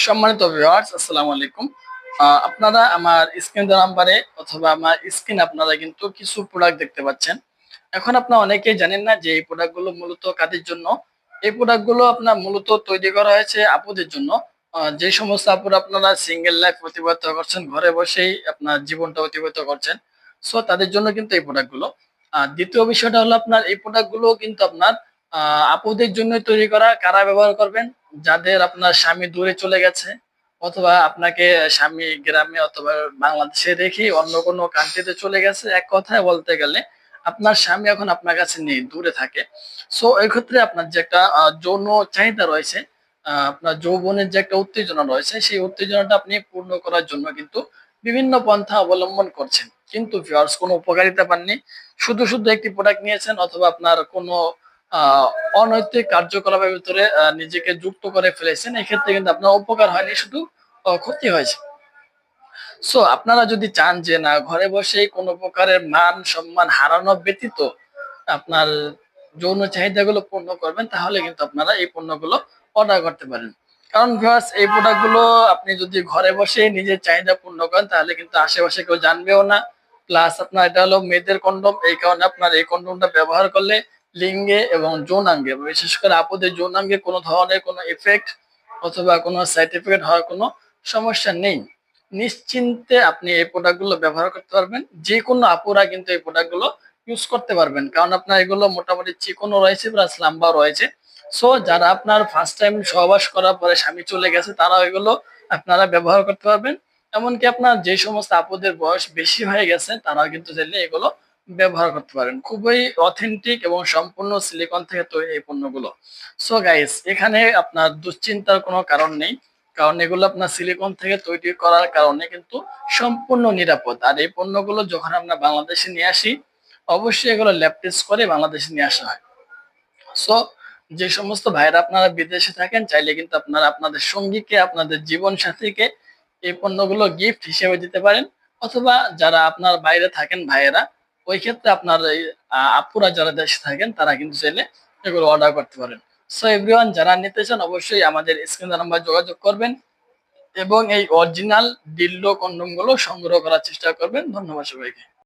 সম্মানিত ভিউয়ার্স, আসসালামু আলাইকুম। আপনারা আমার স্ক্রিন নাম্বারে অথবা আমার স্ক্রিন আপনারা কিন্তু কিছু প্রোডাক্ট দেখতে পাচ্ছেন। এখন আপনারা অনেকেই জানেন না যে এই প্রোডাক্টগুলো মূলত কাদের জন্য। এই প্রোডাক্টগুলো আপনার মূলত তৈরি করা হয়েছে আপুদের জন্য। যে সমস্ত আপুরা আপনারা সিঙ্গেল লাইফ অতিবাহিত করছেন, ঘরে বসেই আপনার জীবনটা অতিবাহিত করছেন। সো তাদের জন্য কিন্তু এই প্রোডাক্টগুলো। দ্বিতীয় বিষয়টা হলো আপনার এই প্রোডাক্টগুলো কিন্তু আপনার আপুদের জন্যই তৈরি করা। কারা ব্যবহার করবেন? যাদের আপনার স্বামী দূরে চলে গেছে অথবা আপনাকে স্বামী গ্রামে অথবা বাংলাদেশে রেখে অন্য কোনো কান্ট্রিতে চলে গেছে। এক কথায় বলতে গেলে আপনার স্বামী এখন আপনার কাছে নেই, দূরে থাকে। সো এই ক্ষেত্রে আপনার যে একটা যৌন চাহিদা রয়েছে, আপনার যৌবনের যে একটা উত্তেজনা রয়েছে, সেই উত্তেজনাটা আপনি পূর্ণ করার জন্য কিন্তু বিভিন্ন পন্থা অবলম্বন করছেন। কিন্তু ভিউয়ার্স কোনো উপকারিতা পাননি। শুধু একটি প্রোডাক্ট নিয়েছেন অথবা আপনার কোনো আহ অনৈতিক কার্যকলাপের ভিতরে নিজেকে যুক্ত করে ফেলেছেন। এক্ষেত্রে কিন্তু আপনার উপকার হয়নি, শুধু ক্ষতি হয়েছে। সো আপনারা যদি চান যে না ঘরে বসেই কোনো প্রকারের মান সম্মান হারানো ব্যতীত আপনার যৌন চাহিদাগুলো পূর্ণ করবেন, তাহলে কিন্তু আপনারা এই পণ্যগুলো অর্ডার করতে পারেন। কারণ ভিউয়ার্স, এই প্রোডাক্টগুলো আপনি যদি ঘরে বসে নিজের চাহিদা পূর্ণ করেন তাহলে কিন্তু আশেপাশে কেউ জানবেও না। প্লাস আপনার এটা হলো মেয়েদের কন্ডম, এই কারণে আপনার এই কন্ডমটা ব্যবহার করলে লিঙ্গে এবং যৌনাঙ্গে, বিশেষ করে আপুদের যৌনাঙ্গে কোনো ধরনের কোনো ইফেক্ট অথবা কোনো সাইড ইফেক্ট হওয়ার কোনো সমস্যা নেই। নিশ্চিন্তে আপনি এই প্রোডাক্টগুলো ব্যবহার করতে পারবেন। যে কোনো আপুরা কিন্তু এই প্রোডাক্টগুলো ইউজ করতে পারবেন, কারণ আপনার এগুলো মোটামুটি চিকনও রয়েছে প্লাস লাম্বাও রয়েছে। সো যারা আপনার ফার্স্ট টাইম সহবাস করার পরে স্বামী চলে গেছে তারা এগুলো আপনারা ব্যবহার করতে পারবেন। এমনকি আপনার যে সমস্ত আপুদের বয়স বেশি হয়ে গেছে তারাও কিন্তু চাইলে এগুলো ব্যবহার করতে পারেন। খুবই অথেন্টিক এবং সম্পূর্ণ সিলিকন থেকে তৈরি এই পণ্যগুলো। সো গাইস, এখানে আপনার দুশ্চিন্তার কোনো কারণ নেই, কারণ এগুলো আপনার সিলিকন থেকে তৈরি করার কারণে কিন্তু সম্পূর্ণ নিরাপদ। আর এই পণ্যগুলো যখন আমরা বাংলাদেশে নিয়ে আসি, অবশ্যই এগুলো ল্যাব টেস্ট করে বাংলাদেশে নিয়ে আসা হয়। সো যে সমস্ত ভাইরা আপনারা বিদেশে থাকেন, চাইলে কিন্তু আপনারা আপনাদের সঙ্গীকে, আপনাদের জীবন সাথীকে এই পণ্যগুলো গিফট হিসেবে দিতে পারেন। অথবা যারা আপনার বাইরে থাকেন ভাইয়েরা, ওই ক্ষেত্রে আপনার এই আপুরা যারা দেশে থাকেন তারা কিন্তু চাইলে এগুলো অর্ডার করতে পারেন। সো এভরিওয়ান, যারা নিতে চান অবশ্যই আমাদের স্ক্রিন নাম্বার যোগাযোগ করবেন এবং এই অরিজিনাল ডিল্ডো কন্ডম গুলো সংগ্রহ করার চেষ্টা করবেন। ধন্যবাদ সবাইকে।